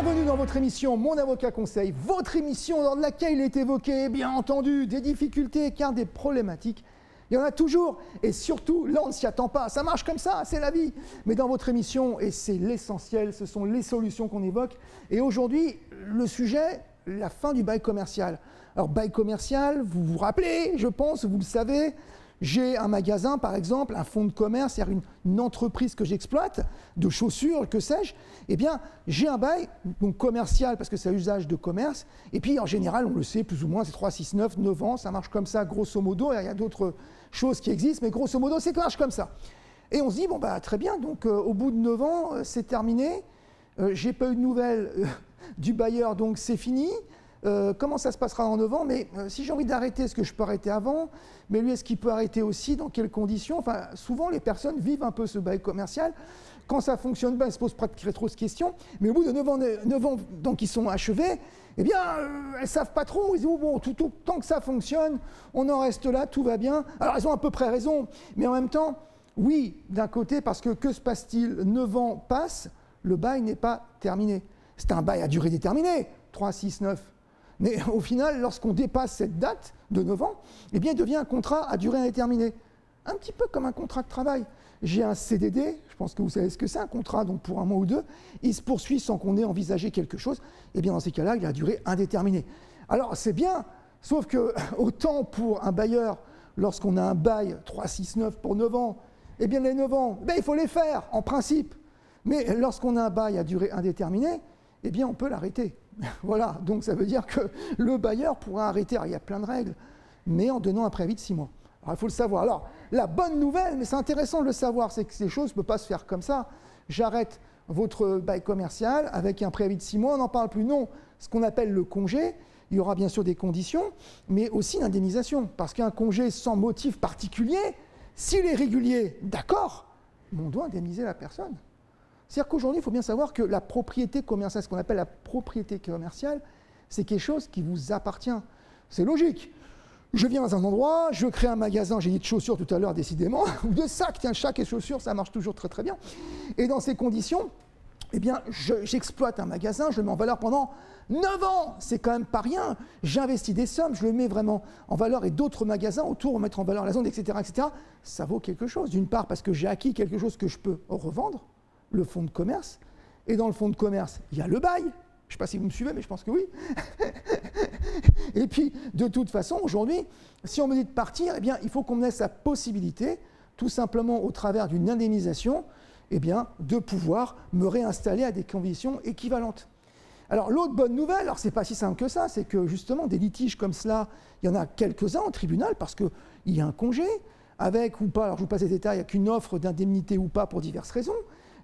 Bienvenue dans votre émission Mon Avocat Conseil, votre émission dans laquelle il est évoqué, bien entendu, des difficultés, car des problématiques. Il y en a toujours, et surtout, là on ne s'y attend pas, ça marche comme ça, c'est la vie. Mais dans votre émission, et c'est l'essentiel, ce sont les solutions qu'on évoque. Et aujourd'hui, le sujet, la fin du bail commercial. Alors bail commercial, vous vous rappelez, je pense, vous le savez, j'ai un magasin, par exemple, un fonds de commerce, c'est-à-dire une entreprise que j'exploite, de chaussures, que sais-je, eh bien, j'ai un bail donc commercial, parce que c'est à usage de commerce, et puis, en général, on le sait, plus ou moins, c'est 3, 6, 9 ans, ça marche comme ça, grosso modo, il y a d'autres choses qui existent, mais grosso modo, ça marche comme ça. Et on se dit, bon, bah, très bien, donc, au bout de 9 ans, c'est terminé, j'ai pas eu de nouvelles du bailleur, donc c'est fini. Comment ça se passera dans 9 ans, mais si j'ai envie d'arrêter, est-ce que je peux arrêter avant? Mais lui, est-ce qu'il peut arrêter aussi? Dans quelles conditions? Enfin, souvent, les personnes vivent un peu ce bail commercial. Quand ça fonctionne bien, elles ne se posent pas trop de questions. Mais au bout de 9 ans donc, ils sont achevés, eh bien, elles ne savent pas trop. Ils disent, oh, bon, tant que ça fonctionne, on en reste là, tout va bien. Alors, elles ont à peu près raison. Mais en même temps, oui, d'un côté, parce que se passe-t-il? 9 ans passent, le bail n'est pas terminé. C'est un bail à durée déterminée, 3, 6, 9. Mais au final, lorsqu'on dépasse cette date de 9 ans, eh bien, il devient un contrat à durée indéterminée. Un petit peu comme un contrat de travail. J'ai un CDD, je pense que vous savez ce que c'est, un contrat donc pour un mois ou deux, il se poursuit sans qu'on ait envisagé quelque chose, eh bien, dans ces cas-là, il a durée indéterminée. Alors, c'est bien, sauf que autant pour un bailleur, lorsqu'on a un bail 3, 6, 9 pour 9 ans, eh bien, les 9 ans, il faut les faire, en principe. Mais lorsqu'on a un bail à durée indéterminée, eh bien, on peut l'arrêter. Voilà, donc ça veut dire que le bailleur pourra arrêter. Alors, il y a plein de règles, mais en donnant un préavis de 6 mois. Alors, il faut le savoir. Alors, la bonne nouvelle, mais c'est intéressant de le savoir, c'est que ces choses ne peuvent pas se faire comme ça. J'arrête votre bail commercial avec un préavis de 6 mois, on n'en parle plus. Non, ce qu'on appelle le congé, il y aura bien sûr des conditions, mais aussi l'indemnisation. Parce qu'un congé sans motif particulier, s'il est régulier, d'accord, mais on doit indemniser la personne. C'est-à-dire qu'aujourd'hui, il faut bien savoir que la propriété commerciale, ce qu'on appelle la propriété commerciale, c'est quelque chose qui vous appartient. C'est logique. Je viens dans un endroit, je crée un magasin, j'ai dit de chaussures tout à l'heure décidément, ou de sacs, tiens, sacs et chaussures, ça marche toujours très très bien. Et dans ces conditions, eh bien, j'exploite un magasin, je le mets en valeur pendant 9 ans, c'est quand même pas rien. J'investis des sommes, je le mets vraiment en valeur et d'autres magasins autour vont mettre en valeur la zone, etc., etc. Ça vaut quelque chose. D'une part, parce que j'ai acquis quelque chose que je peux revendre, le fonds de commerce, et dans le fonds de commerce, il y a le bail. Je ne sais pas si vous me suivez, mais je pense que oui. Et puis, de toute façon, aujourd'hui, si on me dit de partir, eh bien, il faut qu'on me laisse la possibilité, tout simplement au travers d'une indemnisation, eh bien, de pouvoir me réinstaller à des conditions équivalentes. Alors, l'autre bonne nouvelle, alors c'est pas si simple que ça, c'est que justement, des litiges comme cela, il y en a quelques-uns au tribunal, parce qu'il y a un congé, avec ou pas, alors je vous passe les détails, avec une offre d'indemnité ou pas pour diverses raisons.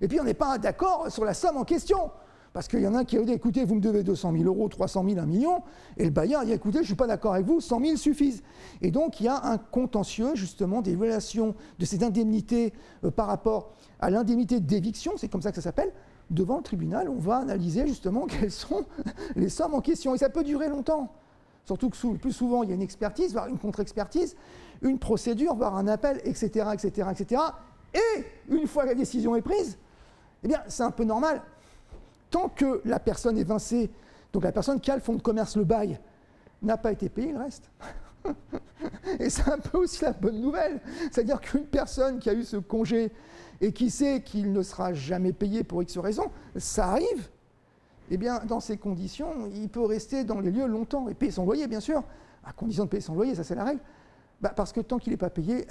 Et puis, on n'est pas d'accord sur la somme en question. Parce qu'il y en a qui a dit, écoutez, vous me devez 200 000 euros, 300 000, 1 million. Et le bailleur a dit, écoutez, je ne suis pas d'accord avec vous, 100 000 suffisent. Et donc, il y a un contentieux, justement, des relations de ces indemnités par rapport à l'indemnité d'éviction, c'est comme ça que ça s'appelle. Devant le tribunal, on va analyser, justement, quelles sont les sommes en question. Et ça peut durer longtemps. Surtout que plus souvent, il y a une expertise, voire une contre-expertise, une procédure, voire un appel, etc., etc., etc. Et une fois que la décision est prise, eh bien, c'est un peu normal. Tant que la personne est vincée, donc la personne qui a le fonds de commerce, le bail, n'a pas été payée, il reste. Et c'est un peu aussi la bonne nouvelle. C'est-à-dire qu'une personne qui a eu ce congé et qui sait qu'il ne sera jamais payé pour X raison, ça arrive. Eh bien, dans ces conditions, il peut rester dans les lieux longtemps et payer son loyer, bien sûr, à condition de payer son loyer, ça c'est la règle. Parce que tant qu'il n'est pas payé,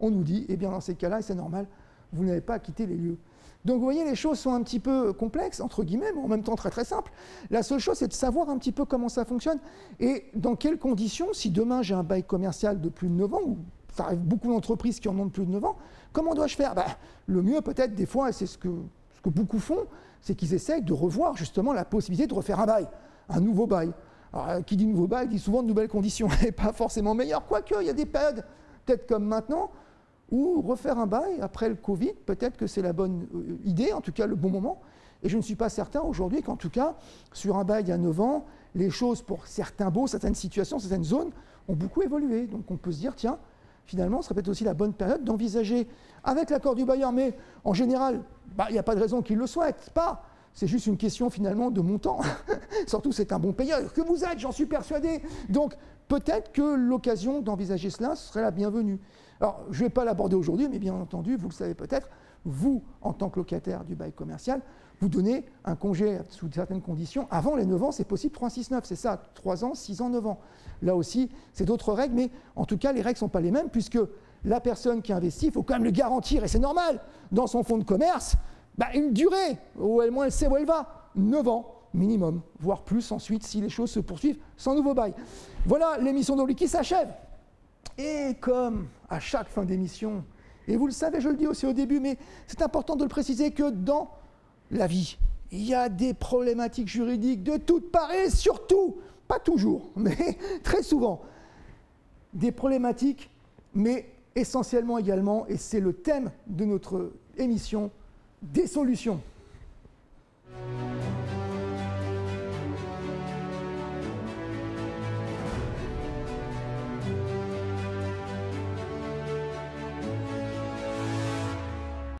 on nous dit, eh bien, dans ces cas-là, et c'est normal, vous n'avez pas à quitter les lieux. Donc vous voyez, les choses sont un petit peu complexes, entre guillemets, mais en même temps très très simples. La seule chose, c'est de savoir un petit peu comment ça fonctionne et dans quelles conditions, si demain j'ai un bail commercial de plus de 9 ans, ou ça arrive beaucoup d'entreprises qui en ont de plus de 9 ans, comment dois-je faire? Le mieux peut-être des fois, et c'est ce que beaucoup font, c'est qu'ils essayent de revoir justement la possibilité de refaire un bail, un nouveau bail. Alors qui dit nouveau bail dit souvent de nouvelles conditions, et pas forcément meilleures, quoique il y a des périodes, peut-être comme maintenant, ou refaire un bail après le Covid, peut-être que c'est la bonne idée, en tout cas le bon moment. Et je ne suis pas certain aujourd'hui qu'en tout cas, sur un bail il y a 9 ans, les choses pour certains baux, certaines situations, certaines zones ont beaucoup évolué. Donc on peut se dire, tiens, finalement, ce serait peut-être aussi la bonne période d'envisager, avec l'accord du bailleur, mais en général, il n'y a pas de raison qu'il ne le souhaite pas, c'est juste une question finalement de montant. Surtout, c'est un bon payeur que vous êtes, j'en suis persuadé. Donc, peut-être que l'occasion d'envisager cela serait la bienvenue. Alors, je ne vais pas l'aborder aujourd'hui, mais bien entendu, vous le savez peut-être, vous, en tant que locataire du bail commercial, vous donnez un congé sous certaines conditions. Avant les 9 ans, c'est possible 3-6-9, c'est ça, 3 ans, 6 ans, 9 ans. Là aussi, c'est d'autres règles, mais en tout cas, les règles ne sont pas les mêmes, puisque la personne qui investit, il faut quand même le garantir, et c'est normal, dans son fonds de commerce, une durée, où elle, moins elle sait où elle va, 9 ans minimum, voire plus ensuite, si les choses se poursuivent sans nouveau bail. Voilà l'émission d'Oblique qui s'achève. Et comme à chaque fin d'émission, et vous le savez, je le dis aussi au début, mais c'est important de le préciser que dans la vie, il y a des problématiques juridiques de toutes parts, et surtout, pas toujours, mais très souvent, des problématiques, mais essentiellement également, et c'est le thème de notre émission, des solutions.